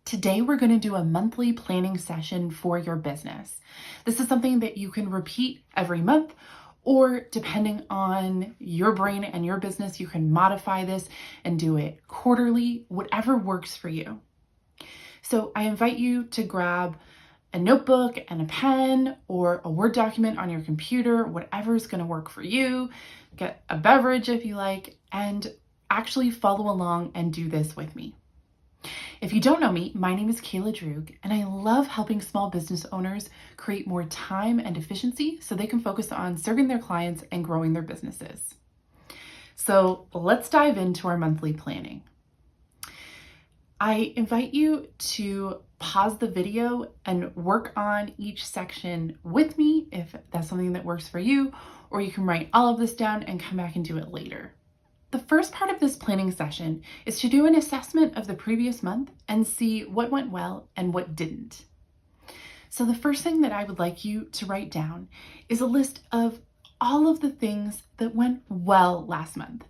Today, we're going to do a monthly planning session for your business. This is something that you can repeat every month, or depending on your brain and your business, you can modify this and do it quarterly, whatever works for you. So I invite you to grab a notebook and a pen or a Word document on your computer, whatever is going to work for you. Get a beverage if you like, and actually follow along and do this with me. If you don't know me, my name is Kayla Droog, and I love helping small business owners create more time and efficiency so they can focus on serving their clients and growing their businesses. So let's dive into our monthly planning. I invite you to pause the video and work on each section with me if that's something that works for you, or you can write all of this down and come back and do it later. The first part of this planning session is to do an assessment of the previous month and see what went well and what didn't. So the first thing that I would like you to write down is a list of all of the things that went well last month.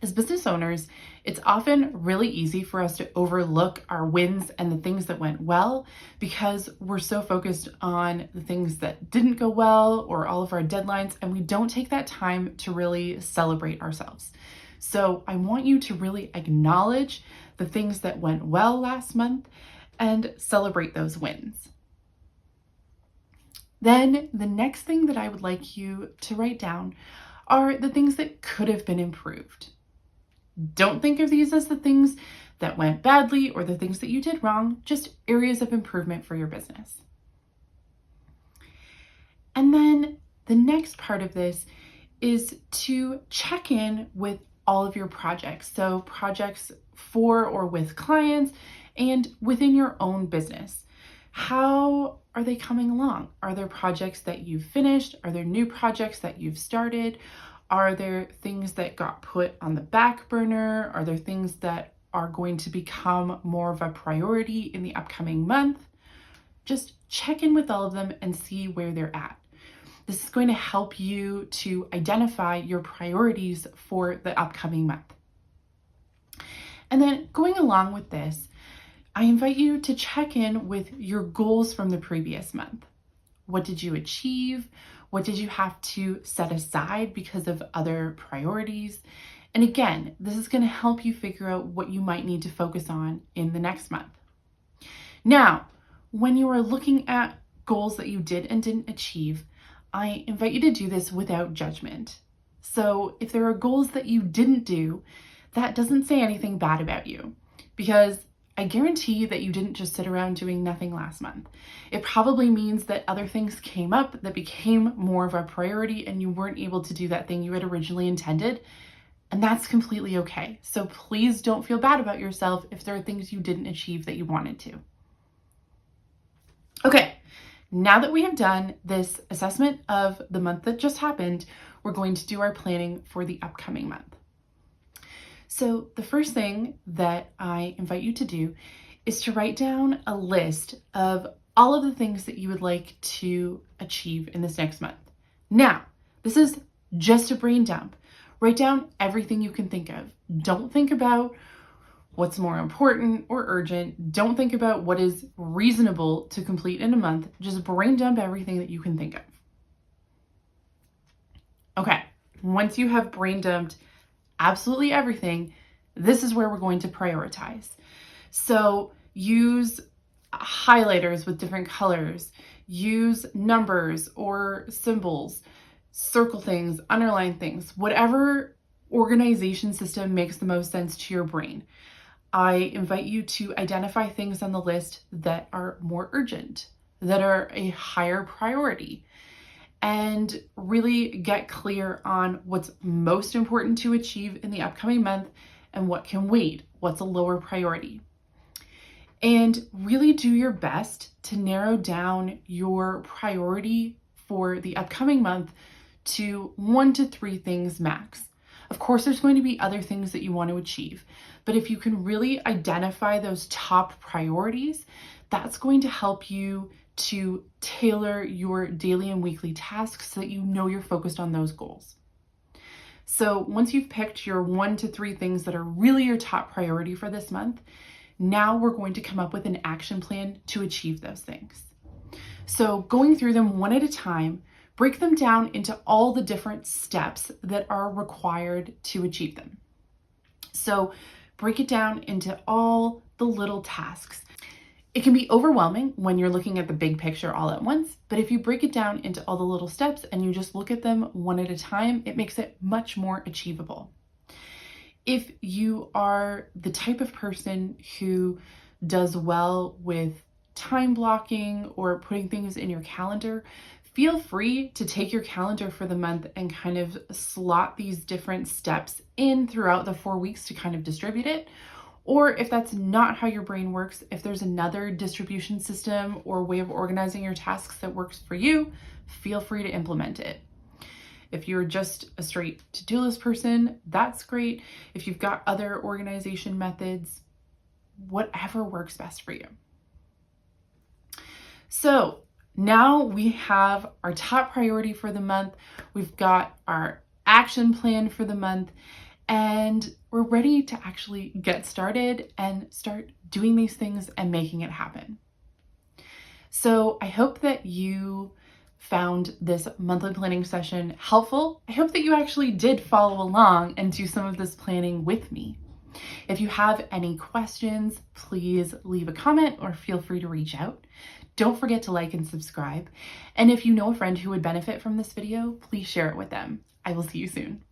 As business owners, it's often really easy for us to overlook our wins and the things that went well because we're so focused on the things that didn't go well or all of our deadlines, and we don't take that time to really celebrate ourselves. So I want you to really acknowledge the things that went well last month and celebrate those wins. Then the next thing that I would like you to write down are the things that could have been improved. Don't think of these as the things that went badly or the things that you did wrong, just areas of improvement for your business. And then the next part of this is to check in with all of your projects. So projects for or with clients and within your own business. How are they coming along? Are there projects that you've finished? Are there new projects that you've started? Are there things that got put on the back burner? Are there things that are going to become more of a priority in the upcoming month? Just check in with all of them and see where they're at. This is going to help you to identify your priorities for the upcoming month. And then going along with this, I invite you to check in with your goals from the previous month. What did you achieve? What did you have to set aside because of other priorities? And again, this is going to help you figure out what you might need to focus on in the next month. Now, when you are looking at goals that you did and didn't achieve, I invite you to do this without judgment. So if there are goals that you didn't do, that doesn't say anything bad about you, because I guarantee that you didn't just sit around doing nothing last month. It probably means that other things came up that became more of a priority and you weren't able to do that thing you had originally intended. And that's completely okay. So please don't feel bad about yourself if there are things you didn't achieve that you wanted to. Okay, now that we have done this assessment of the month that just happened, we're going to do our planning for the upcoming month. So the first thing that I invite you to do is to write down a list of all of the things that you would like to achieve in this next month. Now, this is just a brain dump. Write down everything you can think of. Don't think about what's more important or urgent. Don't think about what is reasonable to complete in a month. Just brain dump everything that you can think of. Okay, once you have brain dumped absolutely everything, this is where we're going to prioritize. So use highlighters with different colors, use numbers or symbols, circle things, underline things, whatever organization system makes the most sense to your brain. I invite you to identify things on the list that are more urgent, that are a higher priority, and really get clear on what's most important to achieve in the upcoming month and what can wait, what's a lower priority. And really do your best to narrow down your priority for the upcoming month to 1 to 3 things max. Of course, there's going to be other things that you want to achieve, but if you can really identify those top priorities, that's going to help you to tailor your daily and weekly tasks so that you know you're focused on those goals. So once you've picked your 1 to 3 things that are really your top priority for this month, Now we're going to come up with an action plan to achieve those things. So going through them one at a time, break them down into all the different steps that are required to achieve them. So break it down into all the little tasks. It can be overwhelming when you're looking at the big picture all at once, but if you break it down into all the little steps and you just look at them one at a time, it makes it much more achievable. If you are the type of person who does well with time blocking or putting things in your calendar, feel free to take your calendar for the month and kind of slot these different steps in throughout the 4 weeks to kind of distribute it. Or if that's not how your brain works, if there's another distribution system or way of organizing your tasks that works for you, feel free to implement it. If you're just a straight to-do list person, that's great. If you've got other organization methods, whatever works best for you. So now we have our top priority for the month. We've got our action plan for the month, and we're ready to actually get started and start doing these things and making it happen. So I hope that you found this monthly planning session helpful. I hope that you actually did follow along and do some of this planning with me. If you have any questions, please leave a comment or feel free to reach out. Don't forget to like and subscribe. And if you know a friend who would benefit from this video, please share it with them. I will see you soon.